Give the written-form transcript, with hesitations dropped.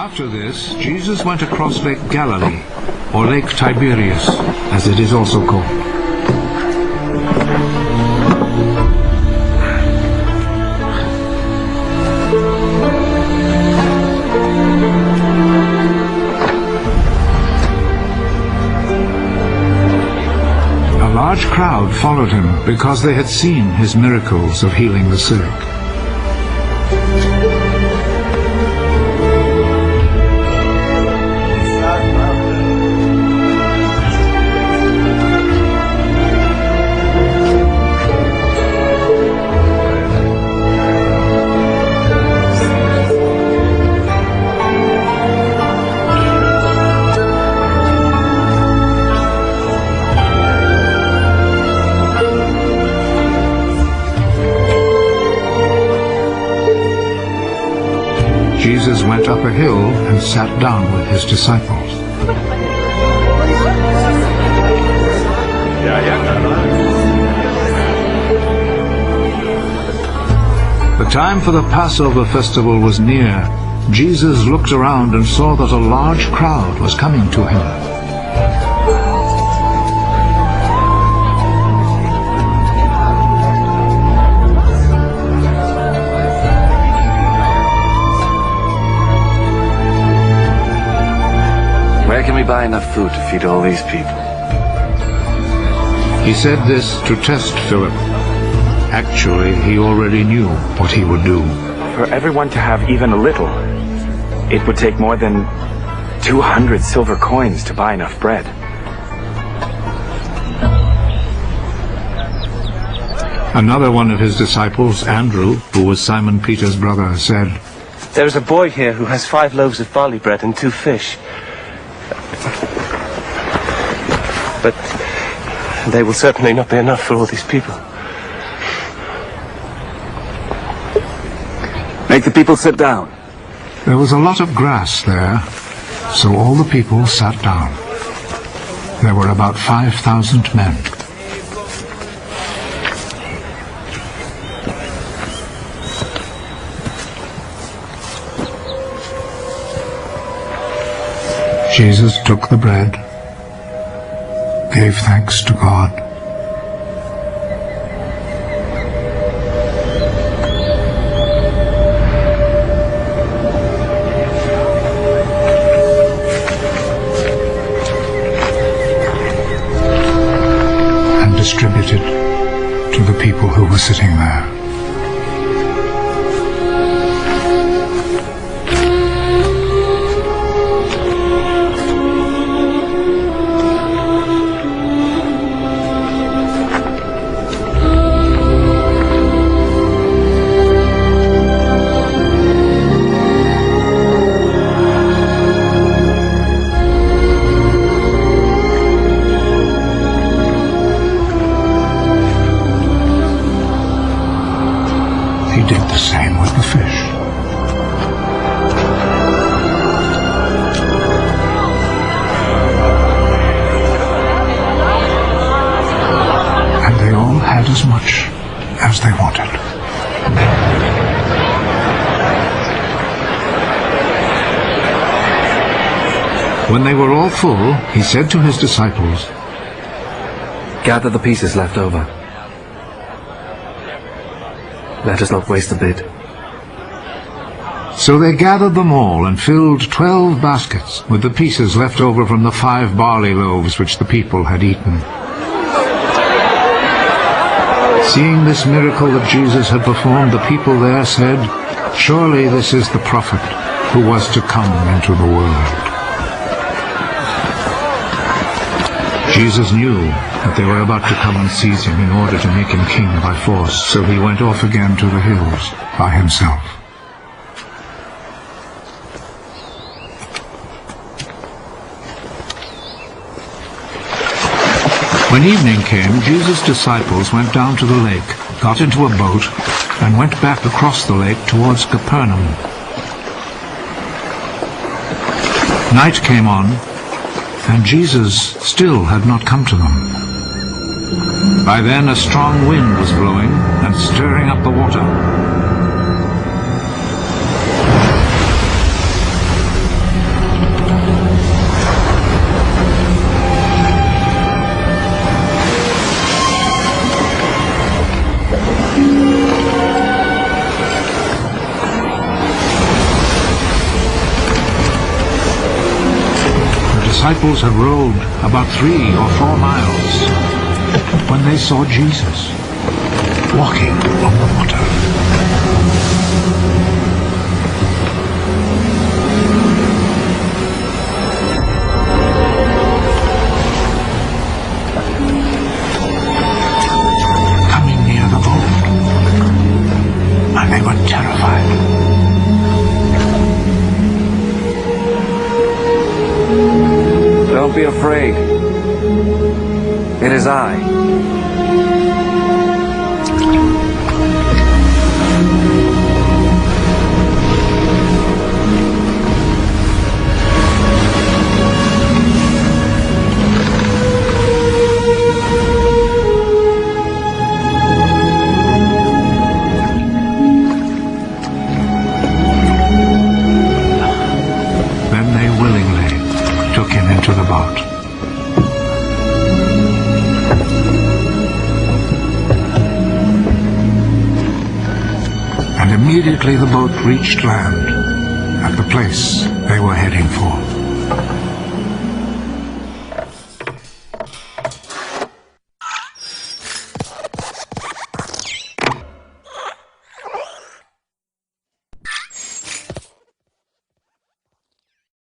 After this, Jesus went across Lake Galilee, or Lake Tiberias, as it is also called. A large crowd followed him because they had seen his miracles of healing the sick. Jesus went up a hill and sat down with his disciples. The time for the Passover festival was near. Jesus looked around and saw that a large crowd was coming to him. Where can we buy enough food to feed all these people? He said this to test Philip. Actually, he already knew what he would do. For everyone to have even a little, it would take more than 200 silver coins to buy enough bread. Another one of his disciples, Andrew, who was Simon Peter's brother, said, "There is a boy here who has 5 loaves of barley bread and 2 fish. But they will certainly not be enough for all these people." Make the people sit down. There was a lot of grass there, so all the people sat down. There were about 5,000 men. Jesus took the bread, gave thanks to God, and distributed to the people who were sitting there. He did the same with the fish. And they all had as much as they wanted. When they were all full, he said to his disciples, Gather the pieces left over. Let us not waste a bit. So they gathered them all and filled 12 baskets with the pieces left over from the 5 barley loaves which the people had eaten. Seeing this miracle that Jesus had performed, the people there said, "Surely this is the prophet who was to come into the world." Jesus knew that they were about to come and seize him in order to make him king by force, so he went off again to the hills by himself. When evening came, Jesus' disciples went down to the lake, got into a boat, and went back across the lake towards Capernaum. Night came on, and Jesus still had not come to them. By then a strong wind was blowing and stirring up the water. disciples had rowed about 3 or 4 miles when they saw Jesus walking on the water. Coming near the boat, and they were terrified. Don't be afraid. It is I. Then they willingly took him into the boat. And immediately the boat reached land at the place they were heading for.